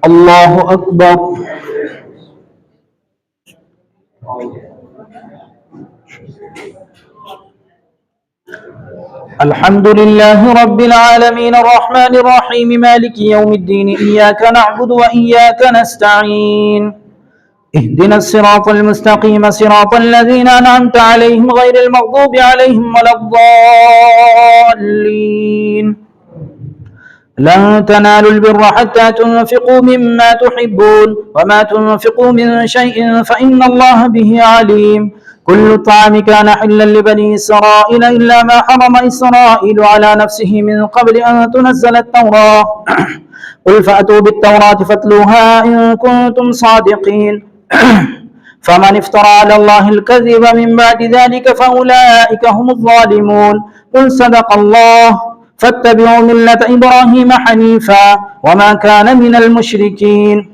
الله أكبر. الحمد لله رب العالمين الرحمن الرحيم مالك يوم الدين إياك نعبد وإياك نستعين اهدنا الصراط المستقيم صراط الذين أنعمت عليهم غير المغضوب عليهم ولا الضالين. لن تنالوا البر حتى تنفقوا مما تحبون وما تنفقوا من شيء فإن الله به عليم. كل الطعام كان حلا لبني إسرائيل إلا ما حرم إسرائيل على نفسه من قبل أن تنزل التوراة قل فأتوا بالتوراة فاتلوها إن كنتم صادقين فمن افترى على الله الكذب من بعد ذلك فأولئك هم الظالمون. قل صدق الله فاتبعوا ملة إبراهيم حنيفا وما كان من المشركين.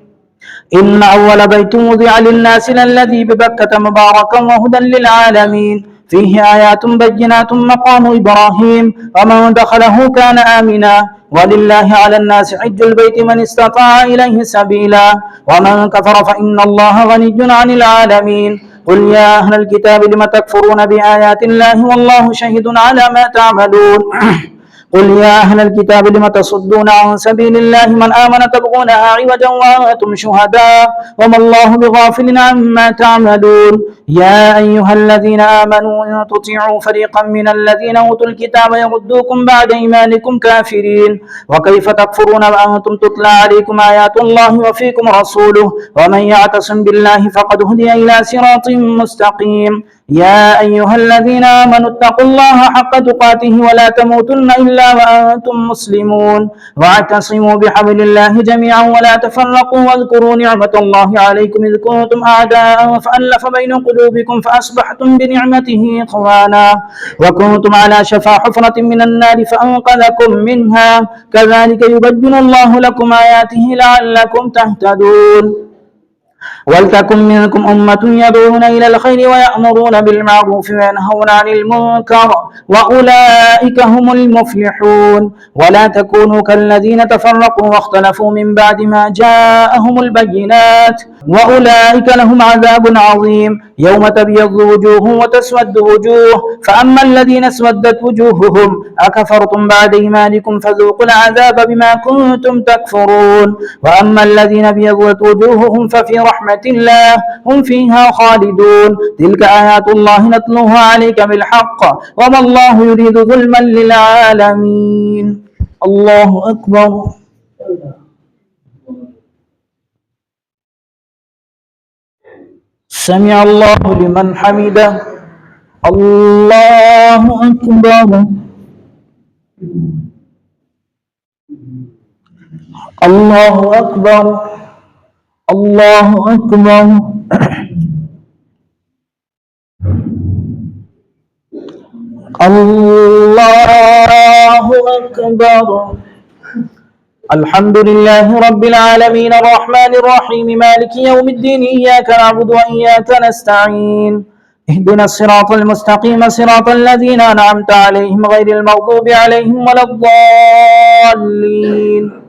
إن أول بيت وضع للناس للذي ببكة مباركا وهدى للعالمين فيه آيات بينات مقام إبراهيم ومن دخله كان آمنا ولله على الناس حج البيت من استطاع إليه سبيلا ومن كفر فإن الله غني عن العالمين. قل يا أهل الكتاب لم تكفرون بآيات الله والله شهيد على ما تعملون قل يا أهل الكتاب لم تصدون عن سبيل الله من آمن تبغونها عوجا وأنتم شهداء وما الله بغافل عما تعملون. يا أيها الذين آمنوا إن تطيعوا فريقا من الذين أوتوا الكتاب يردوكم بعد إيمانكم كافرين وكيف تكفرون وأنتم تتلى عليكم آيات الله وفيكم رسوله ومن يعتصم بالله فقد هدي إلى صراط مستقيم. يا أيها الذين آمنوا اتقوا الله حق تقاته ولا تموتن إلا وأنتم مسلمون واعتصموا بحبل الله جميعا ولا تفرقوا واذكروا نعمة الله عليكم إذ كنتم أعداء فألف بين قلوبكم فأصبحتم بنعمته إخوانا وكنتم على شفا حفرة من النار فأنقذكم منها كذلك يبين الله لكم آياته لعلكم تهتدون. ولتكن منكم أمة يدعون إلى الخير ويأمرون بالمعروف وينهون عن المنكر وأولئك هم المفلحون. ولا تكونوا كالذين تفرقوا واختلفوا من بعد ما جاءهم البينات وأولئك لهم عذاب عظيم يوم تبيض وجوه وتسود وجوه فأما الذين اسودت وجوههم أكفرتم بعد إيمانكم فذوقوا العذاب بما كنتم تكفرون وأما الذين ابيضت وجوههم ففي رحمة الله هم فيها خالدون. تلك آيات الله نتلوها عليك بالحق وما الله يريد ظلما للعالمين. الله أكبر. سمع الله لمن حمده. الله أكبر. الله أكبر. الله أكبر. الله أكبر. الحمد لله رب العالمين الرحمن الرحيم مالك يوم الدين إياك نعبد وإياك نستعين اهدنا الصراط المستقيم صراط الذين أنعمت عليهم غير المغضوب عليهم ولا الضالين.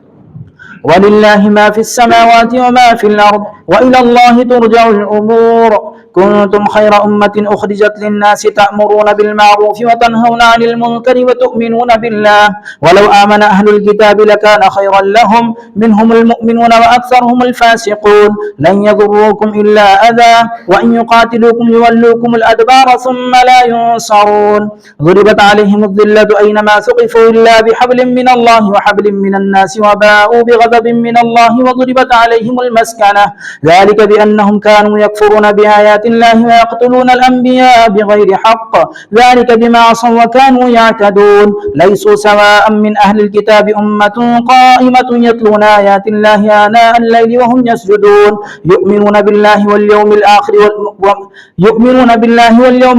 ولله ما في السماوات وما في الأرض وإلى الله ترجع الأمور. كنتم خير أمة أخرجت للناس تأمرون بالمعروف وتنهون عن المنكر وتؤمنون بالله ولو آمن أهل الكتاب لكان خيرا لهم منهم المؤمنون وأكثرهم الفاسقون. لن يضروكم إلا أذى وإن يقاتلوكم يولوكم الأدبار ثم لا ينصرون. ضربت عليهم الذلة أينما ثقفوا إلا بحبل من الله وحبل من الناس وباءوا بغضب من الله وضربت عليهم المسكنة ذلك بأنهم كانوا يكفرون بآيات الله ويقتلون الأنبياء بغير حق ذلك بما عصوا وكانوا يعتدون. ليسوا سواء من أهل الكتاب أمة قائمة يتلون آيات الله آناء الليل وهم يسجدون يؤمنون بالله واليوم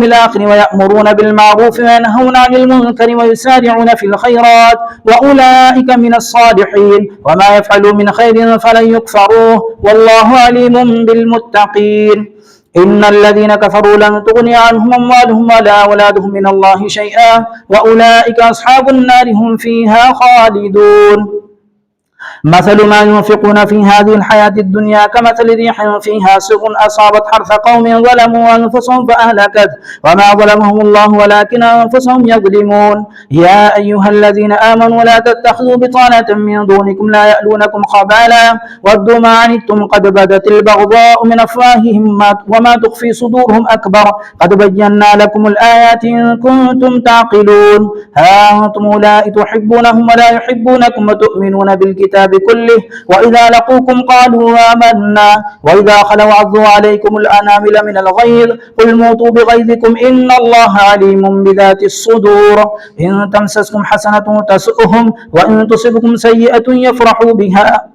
الآخر ويأمرون بالمعروف وينهون عن المنكر ويسارعون في الخيرات وأولئك من الصالحين وما يفعلوا من خير فلن يكفروه والله عليم بالمتقين. إن الذين كفروا لن تغني عنهم أموالهم ولا أولادهم من الله شيئا وأولئك أصحاب النار هم فيها خالدون. مثل ما ينفقون في هذه الحياة الدنيا كمثل ريح فيها سر أصابت حرث قوم ظلموا أنفسهم فأهلكت وما ظلمهم الله ولكن أنفسهم يظلمون. يا أيها الذين آمنوا لا تتخذوا بطانة من دونكم لا يألونكم خبالا ودوا ما عنتم قد بدت البغضاء من أفواههم وما تخفي صدورهم أكبر قد بينا لكم الآيات إن كنتم تعقلون. ها أنتم أولئك تحبونهم ولا يحبونكم وتؤمنون بالكتاب كله وإذا لقوكم قالوا آمنا وإذا خلوا عضوا عليكم الأنامل من الغيظ قل موتوا بغيظكم إن الله عليم بذات الصدور. إن تمسسكم حسنة تسؤهم وإن تصبكم سيئة يفرحوا بها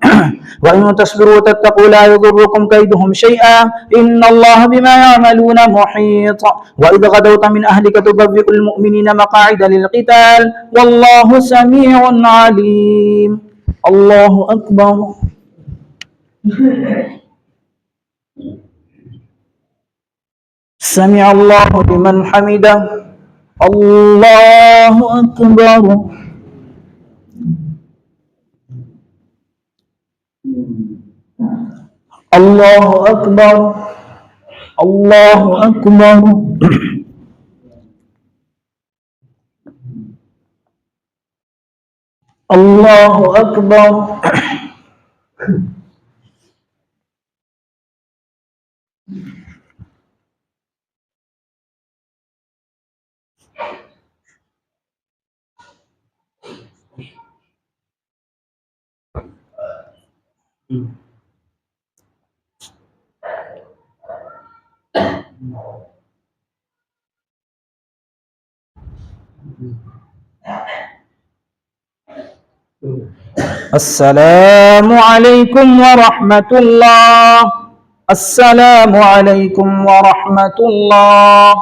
وإن تصبروا وتتقوا لا يضركم كيدهم شيئا إن الله بما يعملون محيط. وإذ غدوت من أهلك تبوئ المؤمنين مقاعد للقتال والله سميع عليم. الله أكبر. سمع الله لمن حمده. الله أكبر. الله أكبر. الله أكبر. الله أكبر. السلام عليكم ورحمة الله. السلام عليكم ورحمة الله.